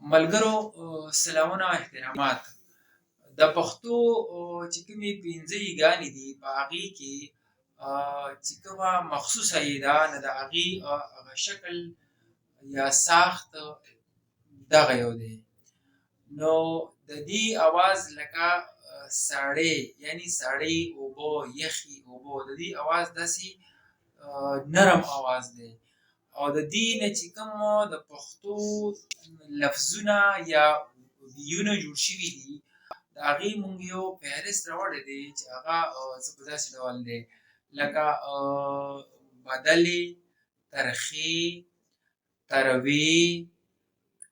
ملګرو سلامونه او احترامات. د پښتو چې کومې پنځه یېګانې دي په هغې کې چې کومه مخصوصه یې ده نو د هغې هغه شکل یا ساخت دغه یو دی. نو د دې اواز لکه ساړې یعنی ساړې اوبه یخې اوبه د دې اواز داسې نرم اواز دی او د دې نه چې کوم د پښتو لفظونه یا ویونه جوړ شوي دي د هغې مونږ یو فهرست راوړی دی چې هغه څه په داسې ډول دی لکه بدلې، ترخې، تروې،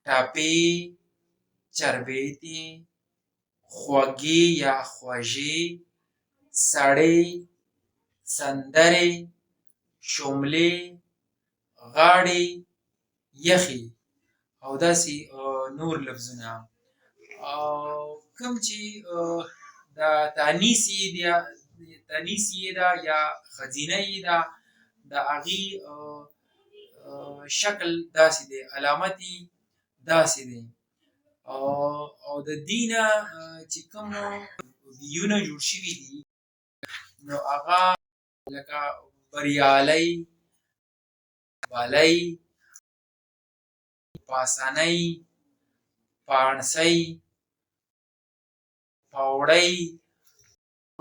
ټپې، چربیتې، خوږې یا خوږې، سړې، سندرې، شملې، غاړې، یخې او داسې نور لفظونه. کوم چې د تانیث یې ده یا خزینه یې ده د هغې شکل داسې دی، علامت یې داسې دی او د دې نه چې کوم ویونه جوړ شوي دي نو هغه لکه بریالی، بلی، پاسنۍ، پاڼسۍ، پوړۍ،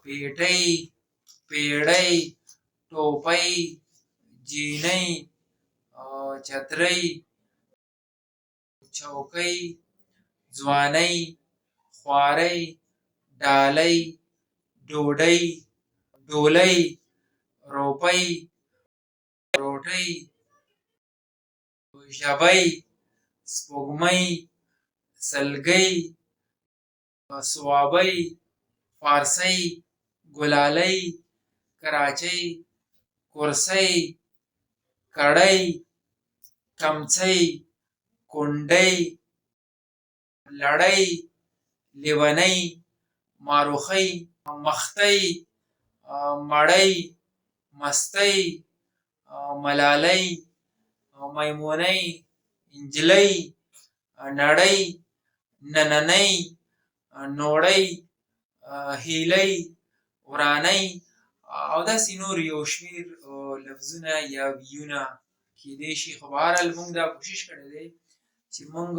پیټۍ، پیړۍ، ټوپۍ، جینۍ، چترۍ، چوکۍ، ځوانۍ، خوارۍ، ډالۍ، ډوډۍ، ډولۍ، روپۍ، روټۍ، ژبۍ، سپوږمۍ، سلګۍ، صوابۍ، فارسۍ، ګلالۍ، کراچۍ، کورسۍ، کړۍ، کمڅۍ، کونډۍ، لړۍ، لیونۍ، ماروخۍ، مختۍ، مړۍ، مستۍ، ملالۍ، میمونۍ، نجلۍ، نړۍ، نننۍ، نوړۍ، هیلۍ، ورانۍ او داسې نور یو شمېر لفظونه یا ویونه کیدای شي. خو بهرحال موږ دا کوشش کړی دی چې موږ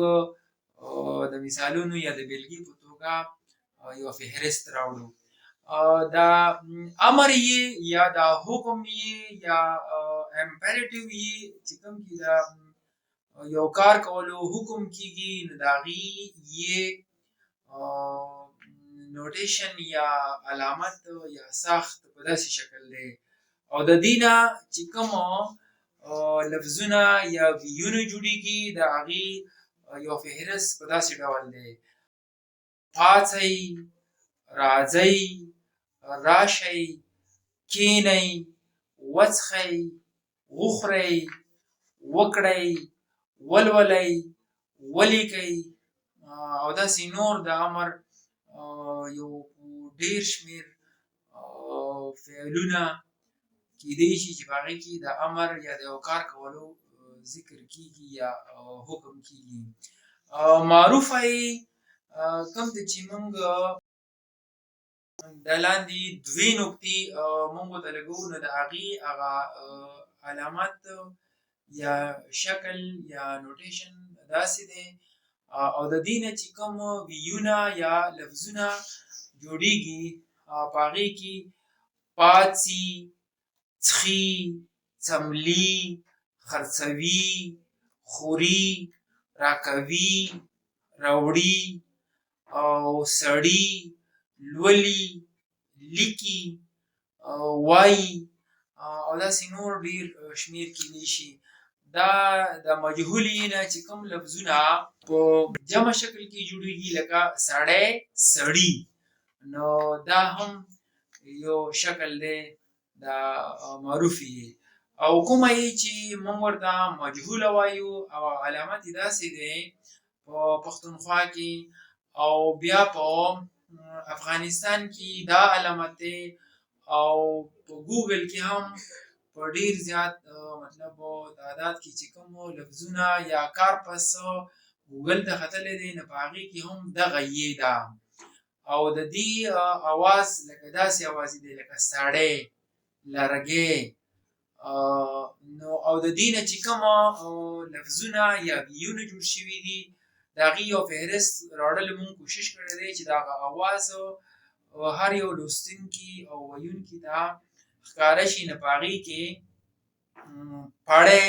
د مثالونو یا د بېلګې په توګه یو فهرست راوړو. دا امر یې یا دا حکم یې یا امپیریټیو یې چې کوم کې دا یو کار کولو حکم کیږي نو د هغې یې نوټیشن یا علامت یا ساخت په داسې شکل دی او د دې نه چې کوم لفظونه یا ویونه جوړیږي د هغې یو فهرست په داسې ډول دی: پاڅئ، راځئ، راشئ، کینئ، وڅښئ، وخورئ، وکړئ، ولولئ، ولیکئ او داسې نور د امر یو ډېر شمېر فعلونه کیدای شي چې په هغې کې د امر یا د یو کار کولو ذکر کیږي یا حکم کیږي. معروفه یې کوم دی چې موږ د لاندې دوې نقطې موږ ورته لګوو نو د هغې هغه علامت یا شکل یا نوټیشن داسې دی او د دې نه چې کوم ویونه یا لفظونه جوړیږي په هغې کې پاڅي، څښي، څملي، خرڅوي، خوري، راکوي، راوړي او سړي، لولي، لیکي، وایي او داسې نور ډېر شمېر کیدای شي. دا د مجهولې نه چې کوم لفظونه په جمع شکل کې جوړیږي لکه سړی، سړي نو دا هم یو شکل دی د معروفې او کومه یې چې موږ ورته مجهوله وایو او علامت یې داسې دی په پښتونخوا کې او بیا په افغانستان کې دا علامت دی او په ګوګل کې هم په ډېر زیات مطلب تعداد کې چې کوم لفظونه یا کارپس ګوګل ته ختلی دی نو په هغې کې هم دغه یې ده او د دې اواز لکه داسې اوازې دی لکه سړی لرګی نو او د دې نه چې کومه لفظونه یا ویونه جوړ شوي دي د هغې یو فهرست راوړلو مونږ کوشش کړی دی چې د هغه اواز هر یو لوستونکي او ویونکي ته ښکاره شي نو په هغې کې پړی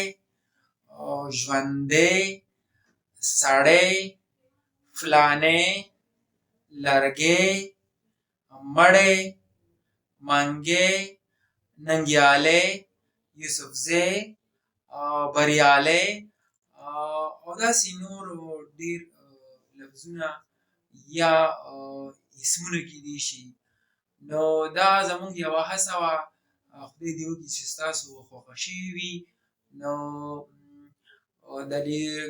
ژوندی سړی فلانی لرګی مړی منګی ننګیالی یوسفزی بریالی او داسې نور ډېر لفظونه یا اسمونه کیدی شي نو دا زموږ یوه هڅه وه خدای دې وکړي چې ستاسو خوښه شوې وي نو د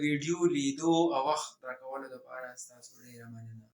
ویډیو لیدو او وخت راکولو دپاره ستاسو ډېره مننه